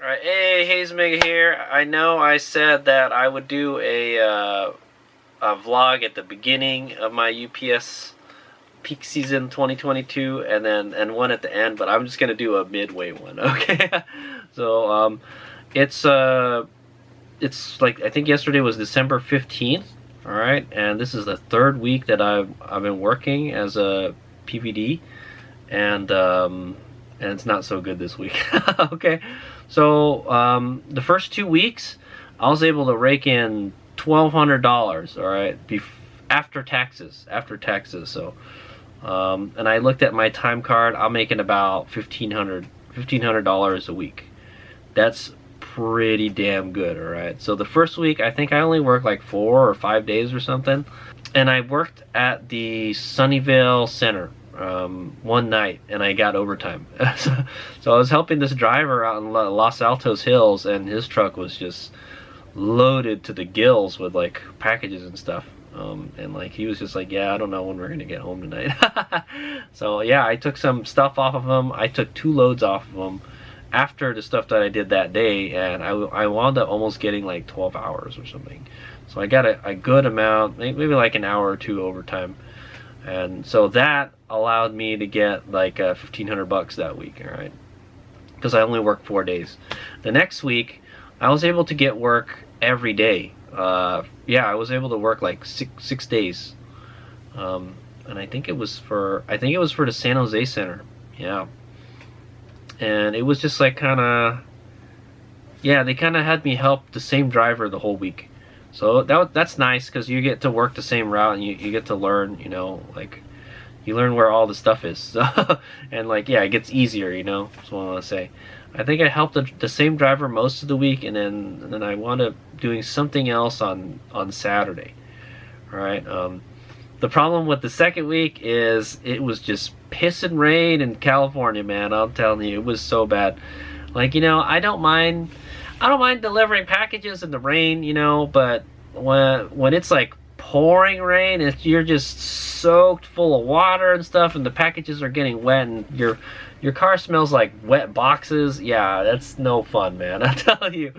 Alright, hey, HadesOmeg's here. I know I said that I would do a vlog at the beginning of my UPS peak season 2022 and one at the end, but I'm just gonna do a midway one, okay? So it's like, I think yesterday was December 15th, alright, and this is the third week that I've been working as a PVD, and it's not so good this week. Okay, so the first 2 weeks I was able to rake in $1,200, all right, after taxes. So and I looked at my time card. I'm making about $1,500 a week. That's pretty damn good, all right. So the first week, I think I only worked like 4 or 5 days or something, and I worked at the Sunnyvale Center one night, and I got overtime. So I was helping this driver out in Los Altos Hills, and his truck was just loaded to the gills with like packages and stuff. And like he was just like, yeah, I don't know when we're gonna get home tonight. So yeah, I took some stuff off of him. I took 2 loads off of him after the stuff that I did that day, and I wound up almost getting like 12 hours or something. So I got a good amount, maybe like an hour or 2 overtime. And so that allowed me to get like $1,500 that week, all right, because I only worked 4 days. The next week I was able to get work every day. Yeah, I was able to work like six days, and I think it was for the San Jose Center. Yeah, and it was just like kind of, yeah, they kind of had me help the same driver the whole week. So that's nice, because you get to work the same route, and you get to learn, you know, like you learn where all the stuff is. So, and like, yeah, it gets easier, you know. That's what I want to say. I think I helped the same driver most of the week, and then I wound up doing something else on Saturday. All right. The problem with the second week is it was just pissing rain in California, man. I'm telling you, it was so bad. Like, you know, I don't mind delivering packages in the rain, you know, but when it's like pouring rain, you're just soaked full of water and stuff, and the packages are getting wet, and your car smells like wet boxes. Yeah, that's no fun, man. I'm telling you.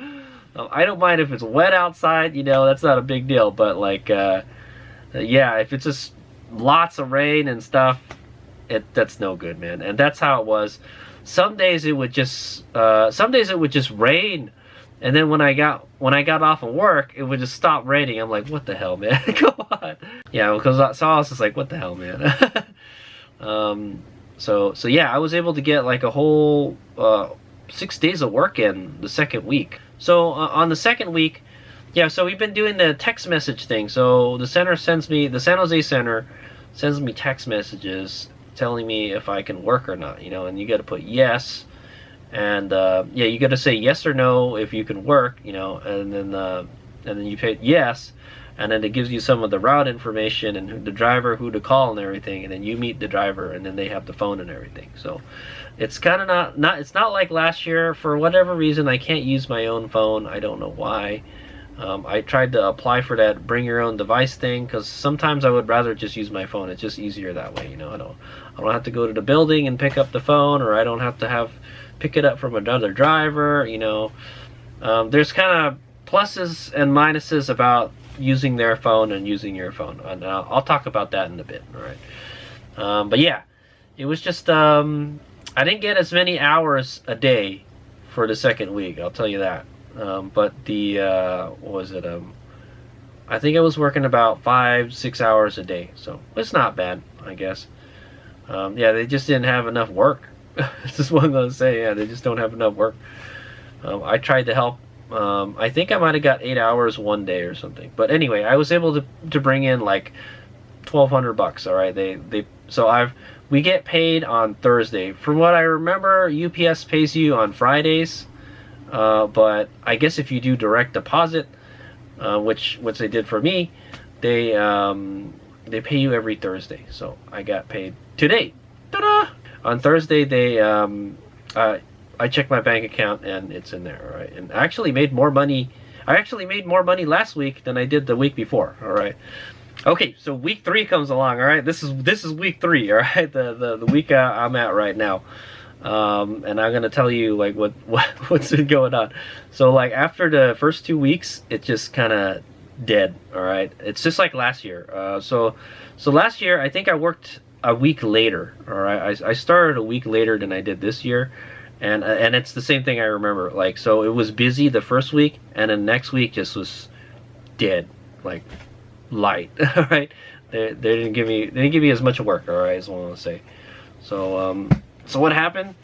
I don't mind if it's wet outside, you know, that's not a big deal, but like yeah, if it's just lots of rain and stuff, that's no good, man. And that's how it was. Some days it would just rain, and then when I got off of work, it would just stop raining. I'm like, what the hell, man? Come on. Yeah, because I was just like, what the hell, man? So yeah, I was able to get like a whole 6 days of work in the second week. So on the second week, yeah, so we've been doing the text message thing. So the San Jose Center sends me text messages telling me if I can work or not, you know, and you got to put yes, and yeah, you got to say yes or no if you can work, you know, and then you pay yes, and then it gives you some of the route information and the driver, who to call and everything, and then you meet the driver, and then they have the phone and everything. So it's kind of it's not like last year. For whatever reason, I can't use my own phone. I don't know why. I tried to apply for that bring your own device thing, because sometimes I would rather just use my phone. It's just easier that way, you know. I don't have to go to the building and pick up the phone, or I don't have to pick it up from another driver, you know. There's kind of pluses and minuses about using their phone and using your phone, and I'll talk about that in a bit, all right. But yeah, it was just I didn't get as many hours a day for the second week, I'll tell you that. But the what was it? I think I was working about 5-6 hours a day, so it's not bad, I guess. Yeah, they just didn't have enough work. It's just one of those say, yeah, they just don't have enough work. I tried to help. I think I might have got 8 hours one day or something. But anyway, I was able to bring in like $1,200. All right, we get paid on Thursday. From what I remember, UPS pays you on Fridays. But I guess if you do direct deposit, which they did for me, they pay you every Thursday. So I got paid today. Ta-da! On Thursday, I checked my bank account, and it's in there, all right. And I actually made more money. I actually made more money last week than I did the week before. All right. Okay, so week 3 comes along. All right, this is week 3. All right, the week I'm at right now. And I'm gonna tell you like what's been going on. So like after the first 2 weeks, it just kind of dead. All right, it's just like last year. So last year I think I worked a week later. All right, I started a week later than I did this year, and it's the same thing I remember. Like, so it was busy the first week, and then next week just was dead, like light. All right, they didn't give me as much work. All right, is what I want to say. So so what happened?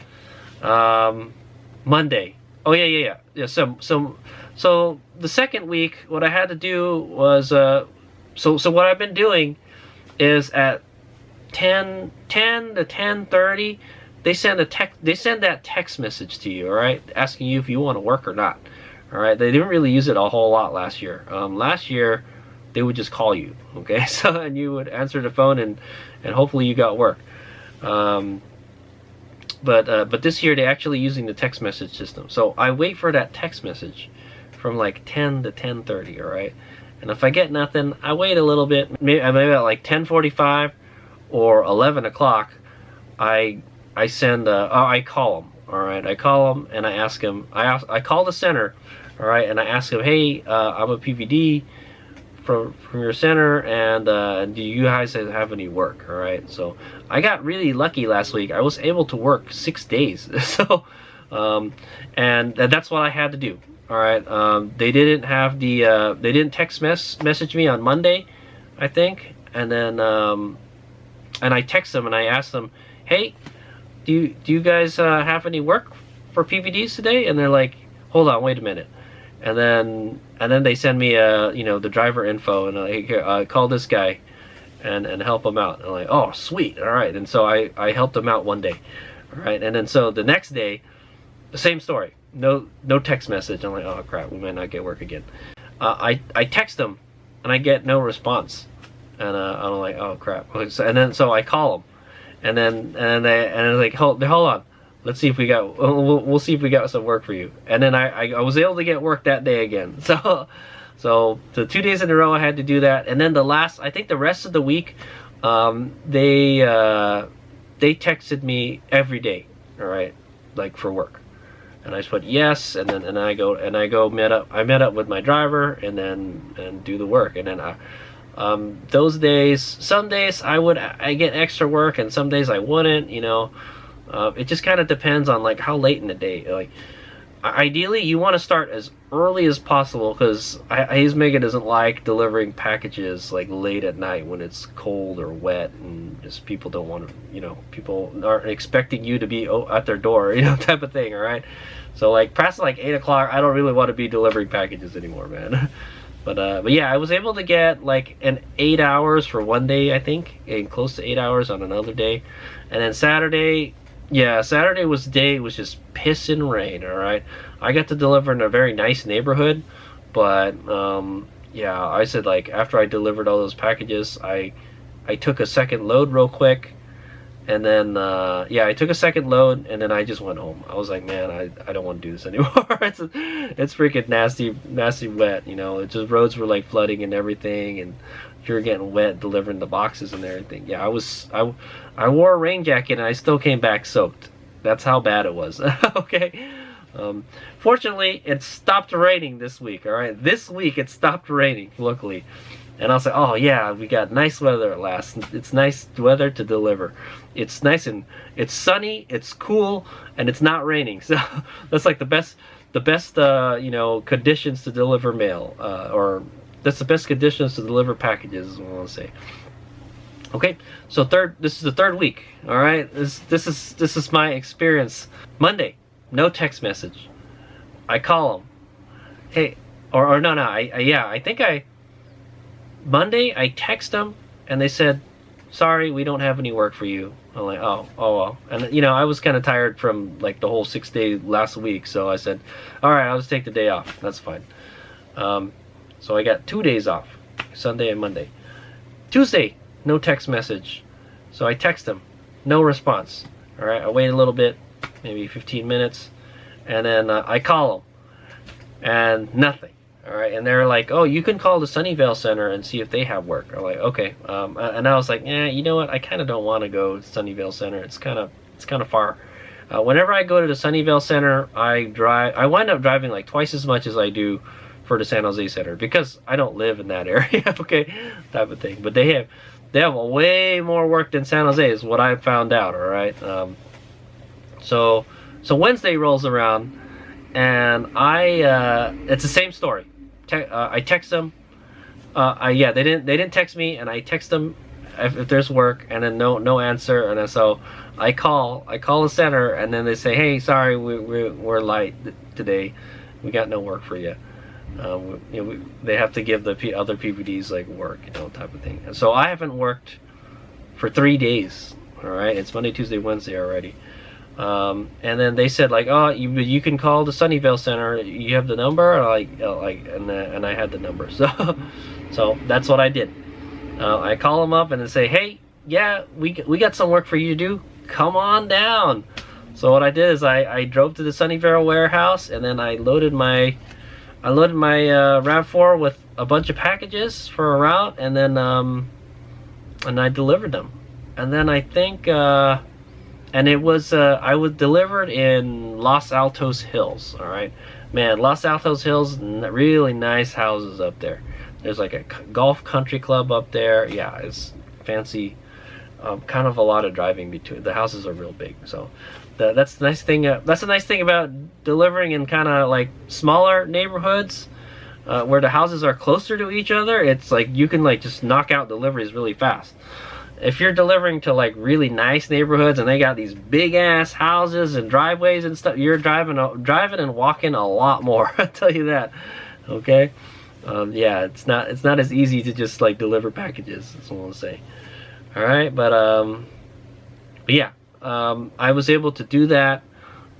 Monday. Oh yeah. So the second week, what I had to do was so what I've been doing is at 10 to 10:30, they send that text message to you, all right, asking you if you want to work or not. All right, they didn't really use it a whole lot last year. Last year they would just call you, okay? So, and you would answer the phone, and hopefully you got work. But this year they're actually using the text message system. So I wait for that text message from like 10 to 10:30, all right? And if I get nothing, I wait a little bit. Maybe at like 10:45 or 11 o'clock, I call them, all right? I call them and I ask them. I call the center, all right, and I ask them, hey, I'm a PVD from your center, and do you guys have any work? All right, so I got really lucky last week. I was able to work 6 days. So and that's what I had to do. All right, they didn't have the they didn't text message me on Monday, I think, and then and I text them and I asked them, hey, do you guys have any work for PVDs today? And they're like, hold on, wait a minute. And then they send me the driver info, and I call this guy and help him out. And I'm like, oh sweet, all right. And so I helped him out one day, all right. And then so the next day, the same story, no text message. I'm like, oh crap, we might not get work again. I text him and I get no response, and I'm like, oh crap. So I call him, and they're like, hold on. Let's see if we'll see if we got some work for you. And then I was able to get work that day again. So the 2 days in a row I had to do that. And then I think the rest of the week, they texted me every day, all right, like for work. And I just put yes, and then I met up with my driver and do the work. And then those days, some days I get extra work, and some days I wouldn't, it just kind of depends on like how late in the day. Like ideally you want to start as early as possible, because HadesOmega doesn't like delivering packages like late at night when it's cold or wet, and just people don't want to, people aren't expecting you to be at their door, type of thing. All right, so like past like 8 o'clock, I don't really want to be delivering packages anymore, man. But yeah, I was able to get like an 8 hours for one day, I think, and close to 8 hours on another day. And then Saturday was just pissing rain, all right? I got to deliver in a very nice neighborhood, but yeah, I said like after I delivered all those packages, I took a second load real quick, and then I took a second load, and then I just went home. I was like, man, I don't want to do this anymore. It's freaking nasty wet, It just, roads were like flooding and everything, and you're getting wet delivering the boxes and everything. Yeah, I wore a rain jacket and I still came back soaked. That's how bad it was. Okay. Fortunately, it stopped raining this week. All right, this week it stopped raining, luckily. And I was like, oh yeah, we got nice weather at last. It's nice weather to deliver. It's nice, and it's sunny, it's cool, and it's not raining. So that's like the best conditions to deliver mail, or that's the best conditions to deliver packages, is what I want to say. Okay, so this is the third week. All right, this is my experience. Monday, no text message. I call them, hey, or no, I think Monday I text them and they said, sorry, we don't have any work for you. I'm like, oh well. And I was kind of tired from like the whole 6 day last week, so I said, all right, I'll just take the day off. That's fine. So I got 2 days off, Sunday and Monday. Tuesday, no text message. So I text them, no response. All right, I wait a little bit, maybe 15 minutes, and then I call them, and nothing. All right, and they're like, oh, you can call the Sunnyvale Center and see if they have work. I'm like, okay. And I was like, yeah, you know what? I kind of don't want to go to Sunnyvale Center. It's kind of far. Whenever I go to the Sunnyvale Center, I wind up driving like twice as much as I do for the San Jose Center because I don't live in that area. Okay, type of thing. But they have way more work than San Jose is what I found out. All right. So Wednesday rolls around, and it's the same story. I text them. Yeah, they didn't text me, and I text them if there's work, and then no answer, and then so I call the center, and then they say, hey, sorry, we're light today, we got no work for you. They have to give the other PVDs like work, type of thing. And so I haven't worked for 3 days. All right, it's Monday, Tuesday, Wednesday already. And then they said like, oh, you can call the Sunnyvale Center. You have the number, and I had the number. So that's what I did. I call them up and then say, hey, yeah, we got some work for you to do. Come on down. So what I did is I drove to the Sunnyvale warehouse, and then I loaded my RAV4 with a bunch of packages for a route, and then and I delivered them. And then I think and it was I was delivered in Los Altos Hills. All right, man, Los Altos Hills, really nice houses up there. There's like a golf country club up there. Yeah, it's fancy. Kind of a lot of driving between. The houses are real big, so that's the nice thing. That's the nice thing about delivering in kind of like smaller neighborhoods, where the houses are closer to each other. It's like you can like just knock out deliveries really fast. If you're delivering to like really nice neighborhoods and they got these big ass houses and driveways and stuff, you're driving and walking a lot more. I tell you that. Okay. Yeah, it's not as easy to just like deliver packages. That's what I'll say. All right, but yeah, I was able to do that.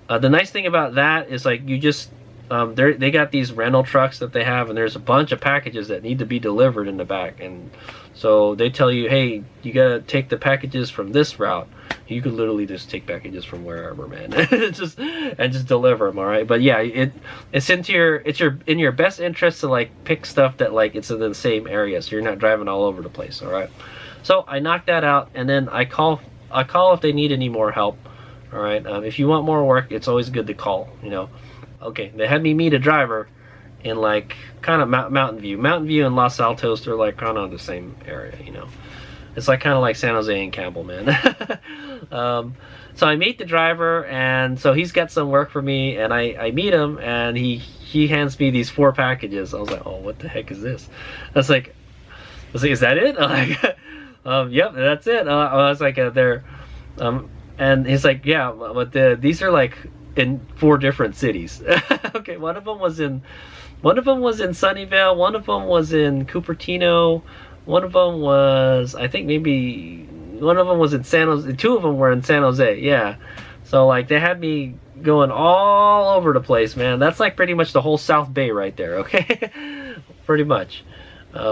The nice thing about that is like you just they got these rental trucks that they have, and there's a bunch of packages that need to be delivered in the back, and so they tell you, hey, you gotta take the packages from this route. You could literally just take packages from wherever, man. just deliver them. All right, but yeah, it's in your best interest to like pick stuff that like it's in the same area, so you're not driving all over the place. All right. So I knocked that out, and then I call if they need any more help. All right, if you want more work, it's always good to call. Okay, they had me meet a driver in like kind of Mountain View and Los Altos. They're like kind of the same area. It's like kind of like San Jose and Campbell, man. So I meet the driver, and so he's got some work for me, and I meet him, and he hands me these 4 packages. I was like, oh, what the heck is this? I was like, is that it? I'm like, yep, that's it. I was like, they're, and he's like, yeah, but these are like in 4 different cities. Okay, one of them was in Sunnyvale, one of them was in Cupertino, one of them was, I think maybe one of them was in San Jose. 2 of them were in San Jose. Yeah, so like they had me going all over the place, man. That's like pretty much the whole South Bay right there. Okay, pretty much.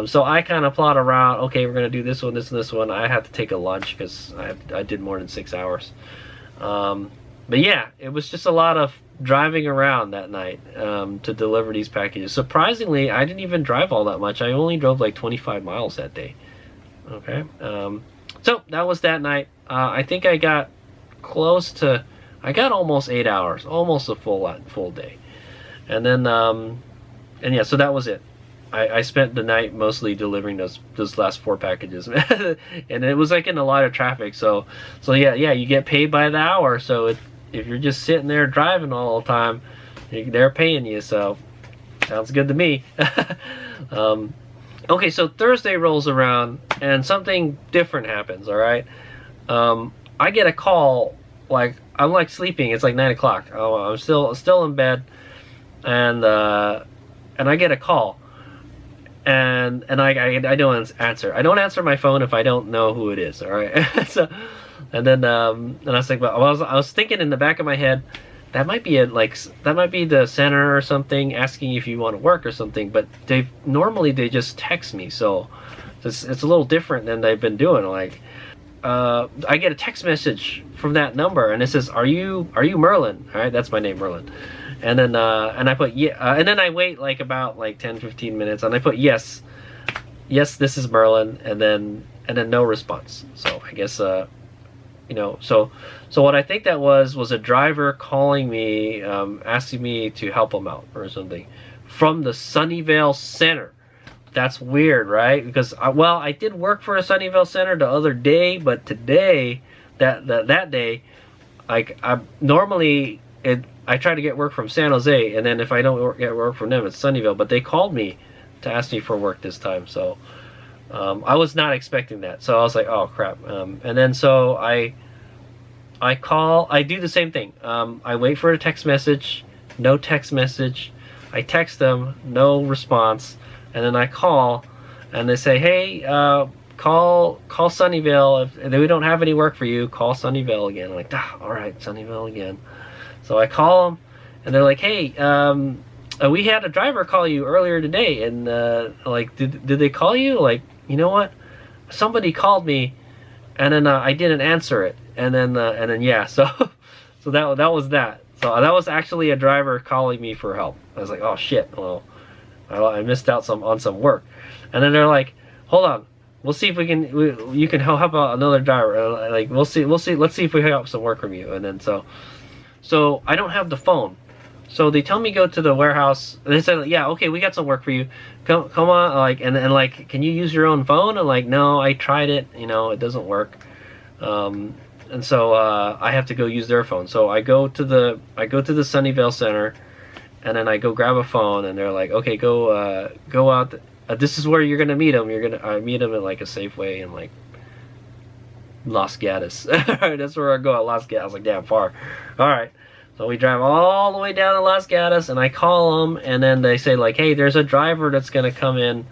So I kind of plot around, okay, we're going to do this one, this, and this one. I had to take a lunch because I did more than 6 hours. But yeah, it was just a lot of driving around that night to deliver these packages. Surprisingly, I didn't even drive all that much. I only drove like 25 miles that day. Okay. So that was that night. I think I got almost 8 hours, almost a full day. And then, and yeah, so that was it. I spent the night mostly delivering those last 4 packages, and it was like in a lot of traffic. So yeah, you get paid by the hour. So if you're just sitting there driving all the time, they're paying you. So sounds good to me. Okay, so Thursday rolls around and something different happens. All right, I get a call. Like I'm like sleeping. It's like 9 o'clock. Oh, I'm still in bed, and I get a call. And I don't answer. I don't answer my phone if I don't know who it is. All right. So, and then and I was like, well, I was thinking in the back of my head, that might be the center or something asking if you want to work or something. But normally they just text me, so it's a little different than they've been doing. Like, I get a text message from that number, and it says, "Are you Merlin?" All right, that's my name, Merlin. And then and I put yeah, and then I wait like about like 10-15 minutes, and I put yes, this is Merlin, and then no response. So I guess you know. So what I think that was a driver calling me, asking me to help him out or something from the Sunnyvale Center. That's weird, right? Because I did work for a Sunnyvale Center the other day, but today, that day, like I normally I try to get work from San Jose, and then if I don't get work from them, it's Sunnyvale. But they called me to ask me for work this time, so I was not expecting that. So I was like, oh crap. And then so I do the same thing. I wait for a text message, no text message. I text them, no response, and then I call, and they say, hey, call Sunnyvale. If we don't have any work for you, call Sunnyvale again. I'm like, all right, Sunnyvale again. So I call them, and they're like, hey, we had a driver call you earlier today, and like, did they call you? Like, you know what? Somebody called me, and then I didn't answer it, and then yeah, so that was that. So that was actually a driver calling me for help. I was like, oh shit, well, I missed out on some work, and then they're like, hold on, we'll see if you can help out another driver. Like, let's see if we help some work from you, and then so I don't have the phone. So they tell me go to the warehouse. They said, yeah, okay, we got some work for you. Come on, like, and like, can you use your own phone? And like, no, I tried it, you know, it doesn't work. And so I have to go use their phone. So I go to the Sunnyvale Center, and then I go grab a phone, and they're like, okay, go out. This is where you're gonna meet them. I meet them at like a Safeway in like Los Gatos. That's where I go, at Los Gatos. I was like, damn far. All right. So we drive all the way down to Los Gatos, and I call them, and then they say like, hey, there's a driver that's gonna come in,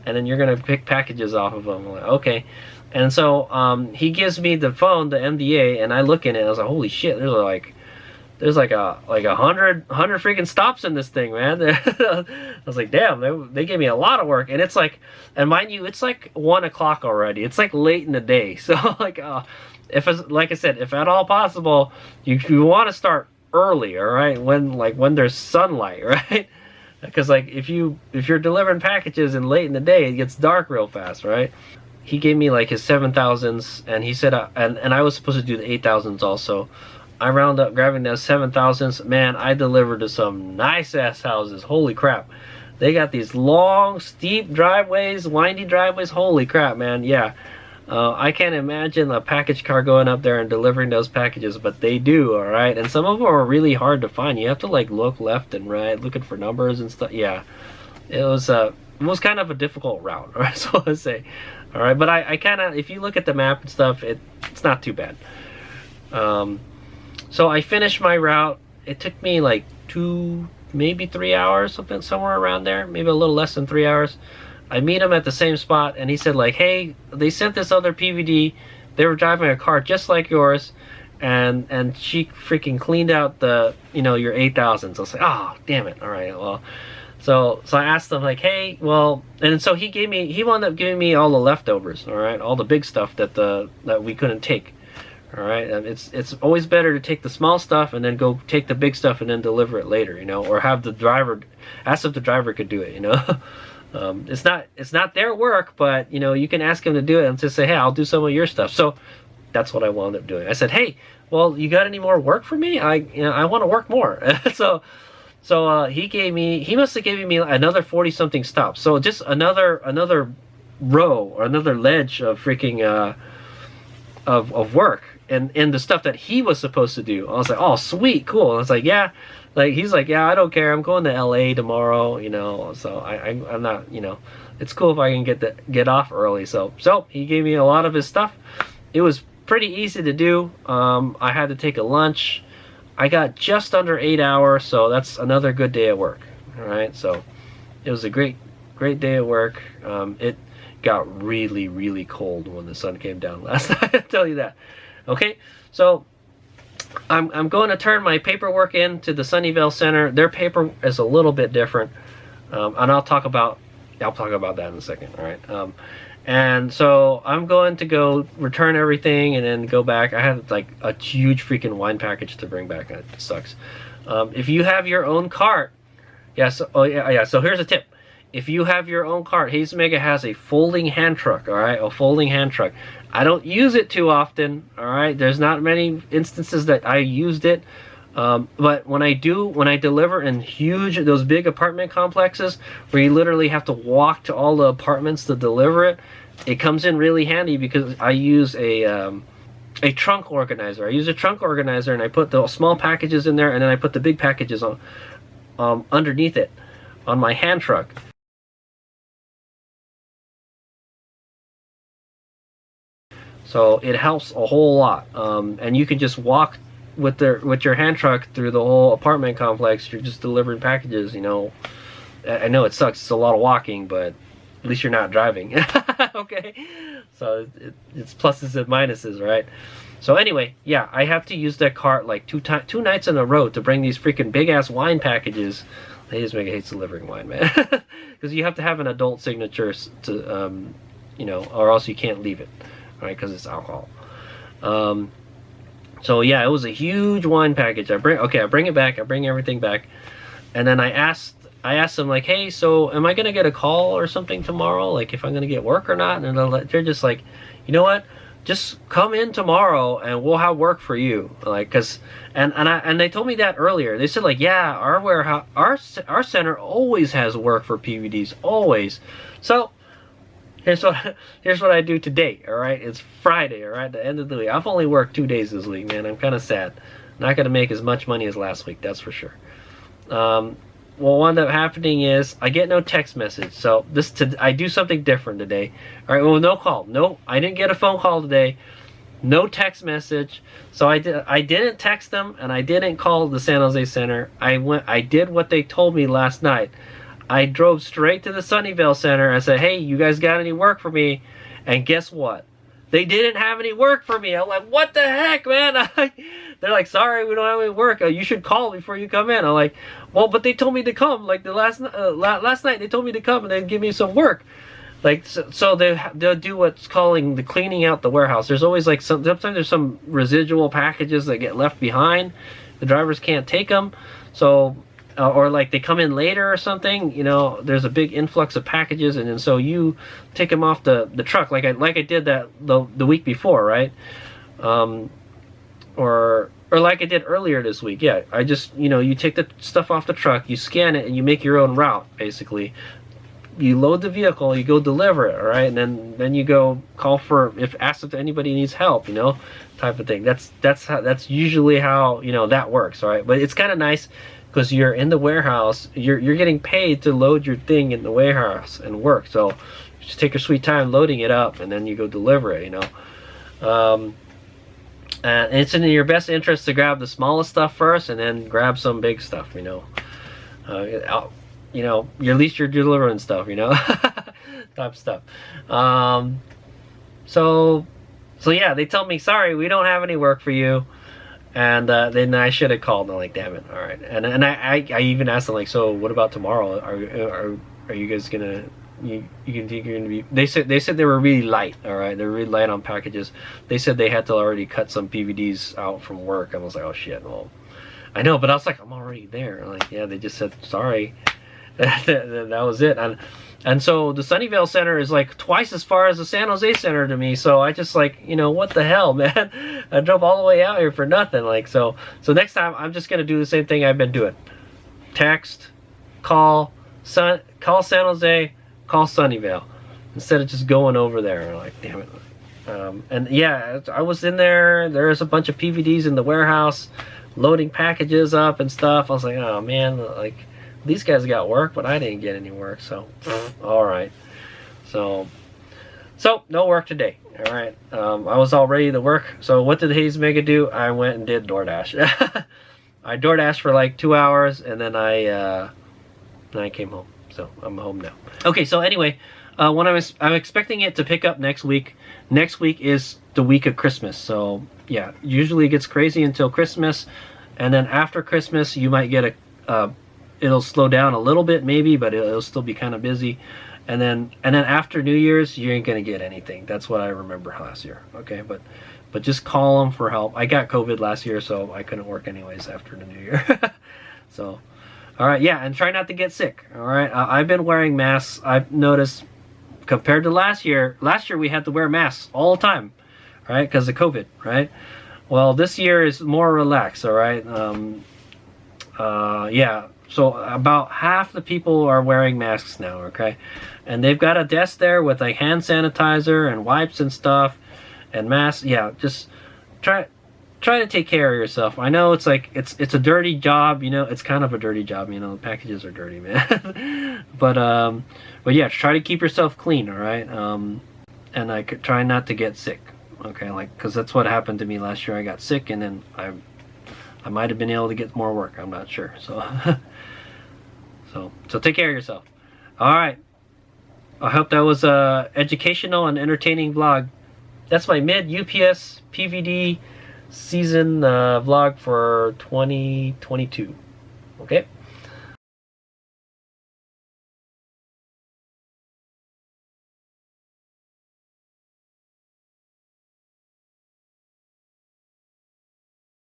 and then you're gonna pick packages off of them. I'm like, okay. And so he gives me the phone, the MDA, and I look in it, and I was like, holy shit, there's like a 100 freaking stops in this thing, man. I was like, damn, they gave me a lot of work. And it's like, and mind you, it's like 1 o'clock already. It's like late in the day. So like, like I said, if at all possible, you want to start early, all right? When there's sunlight, right? Because like if you're delivering packages and late in the day, it gets dark real fast, right? He gave me like his 7,000s, and he said, and I was supposed to do the 8,000s also. I round up grabbing those 7,000s. Man, I delivered to some nice ass houses. Holy crap. They got these long, steep driveways, windy driveways. Holy crap, man. Yeah. I can't imagine a package car going up there and delivering those packages, but they do, all right? And some of them are really hard to find. You have to like look left and right, looking for numbers and stuff. Yeah. It was kind of a difficult route, all right? So I say. All right, but I kind of, if you look at the map and stuff, it's not too bad. So I finished my route. It took me like 2, maybe 3 hours, somewhere around there, maybe a little less than 3 hours. I meet him at the same spot, and he said like, hey, they sent this other PVD. They were driving a car just like yours, and she freaking cleaned out the, you know, your 8,000s. I was like, oh, damn it. All right, well. So I asked him like, hey, well, and so he wound up giving me all the leftovers, all right, all the big stuff that we couldn't take, all right. And it's always better to take the small stuff and then go take the big stuff and then deliver it later, you know, or have the driver, ask if the driver could do it, you know. It's not their work, but you know, you can ask him to do it and just say, hey, I'll do some of your stuff. So that's what I wound up doing. I said, hey, well, you got any more work for me? I want to work more. So he must have given me another 40-something stops. So just another row or another ledge of freaking of work and the stuff that he was supposed to do. I was like, oh sweet, cool. I was like, yeah. Like he's like, yeah, I don't care. I'm going to LA tomorrow, you know. So I'm not, you know, it's cool if I can get off early. So he gave me a lot of his stuff. It was pretty easy to do. I had to take a lunch. I got just under 8 hours, so that's another good day at work. All right, so it was a great day at work. It got really, really cold when the sun came down last night. I'll tell you that. Okay, so I'm going to turn my paperwork in to the Sunnyvale Center. Their paper is a little bit different, and I'll talk about that in a second. All right. And so I'm going to go return everything and then go back. I had like a huge freaking wine package to bring back. It sucks. If you have your own cart, so here's a tip. if you have your own cart, Hades Omega has a folding hand truck, all right? A folding hand truck. I don't use it too often, all right? There's not many instances that I used it. But when I deliver in those big apartment complexes where you literally have to walk to all the apartments to deliver it, it comes in really handy because I use a trunk organizer. I use a trunk organizer and I put the small packages in there, and then I put the big packages on underneath it on my hand truck. So it helps a whole lot, and you can just walk with your hand truck through the whole apartment complex. You're just delivering packages. You know, I know it sucks. It's a lot of walking, but at least you're not driving. Okay, so it's pluses and minuses, right? So anyway, yeah, I have to use that cart like two nights in a row to bring these freaking big ass wine packages. Hades Omega hates delivering wine, man, because you have to have an adult signature to, you know, or else you can't leave it. Right, because it's alcohol. So yeah, it was a huge wine package. I bring it back. I bring everything back, and then I asked them like, hey, so am I gonna get a call or something tomorrow? Like if I'm gonna get work or not? And they're just like, you know what? Just come in tomorrow and we'll have work for you. Like, and they told me that earlier. They said like, yeah, our warehouse, our center always has work for PVDs, always. So. Here's what I do today, all right? It's Friday, all right? The end of the week. I've only worked 2 days this week, man. I'm kind of sad. Not going to make as much money as last week, that's for sure. What wound up happening is I get no text message. So I do something different today. All right, well, no call. No, I didn't get a phone call today. No text message. So I didn't text them, and I didn't call the San Jose Center. I did what they told me last night. I drove straight to the Sunnyvale Center. I said, hey, you guys got any work for me? And guess what? They didn't have any work for me. I'm like, what the heck, man? They're like, sorry, we don't have any work. You should call before you come in. I'm like, well, but they told me to come. Like the last night, they told me to come and then give me some work. Like, so they'll do what's calling the cleaning out the warehouse. There's always like sometimes there's some residual packages that get left behind. The drivers can't take them. So, or like they come in later or something, you know, there's a big influx of packages, and then so you take them off the truck like I did that the week before, right? Or like I did earlier this week. Yeah, I just, you know, you take the stuff off the truck, you scan it, and you make your own route, basically. You load the vehicle, you go deliver it, all right? And then you go call ask if anybody needs help, you know, type of thing. That's usually how, you know, that works, all right? But it's kind of nice because you're in the warehouse, you're getting paid to load your thing in the warehouse and work. So just take your sweet time loading it up, and then you go deliver it, you know. And it's in your best interest to grab the smallest stuff first, and then grab some big stuff, you know. You know, at least you're delivering stuff, you know, type stuff. So yeah, they tell me, sorry, we don't have any work for you. And then I should have called. And I'm like, damn it, all right. And I even asked them like, so what about tomorrow? Are you guys gonna you can think you're gonna be? They said they were really light. All right, they're really light on packages. They said they had to already cut some PVDs out from work. I was like, oh shit, well, I know, but I was like, I'm already there. I'm like, yeah, they just said sorry. That was it. And so the Sunnyvale Center is like twice as far as the San Jose Center to me. So I just like, you know, what the hell, man? I drove all the way out here for nothing. Like, so next time I'm just going to do the same thing I've been doing. Text, call San Jose, call Sunnyvale. Instead of just going over there. Like, damn it. And yeah, I was in there. There's a bunch of PVDs in the warehouse, loading packages up and stuff. I was like, oh man, like, these guys got work, but I didn't get any work, so all right. So no work today. All right. I was all ready to work. So what did Hades Omega do? I went and did DoorDash. I DoorDashed for like 2 hours, and then I came home. So I'm home now. Okay. So anyway, I'm expecting it to pick up next week. Next week is the week of Christmas. So yeah, usually it gets crazy until Christmas, and then after Christmas you might get it'll slow down a little bit maybe, but it'll still be kind of busy. And then after New Year's, you ain't gonna get anything. That's what I remember last year. Okay, but just call them for help. I got COVID last year, so I couldn't work anyways after the New Year. So All right, yeah, and try not to get sick. All right, I've been wearing masks. I've noticed compared to last year. Last year we had to wear masks all the time, right, because of COVID, right? Well, this year is more relaxed. All right, yeah. So about half the people are wearing masks now. Okay, and they've got a desk there with like hand sanitizer and wipes and stuff, and masks. Yeah, just try to take care of yourself. I know it's like it's a dirty job, you know. It's kind of a dirty job, you know. The packages are dirty, man. but yeah, try to keep yourself clean, all right. And I could try not to get sick, okay? Like, because that's what happened to me last year. I got sick, and then I might have been able to get more work. I'm not sure. So so take care of yourself. All right. I hope that was a educational and entertaining vlog. That's my mid UPS PVD season vlog for 2022. Okay.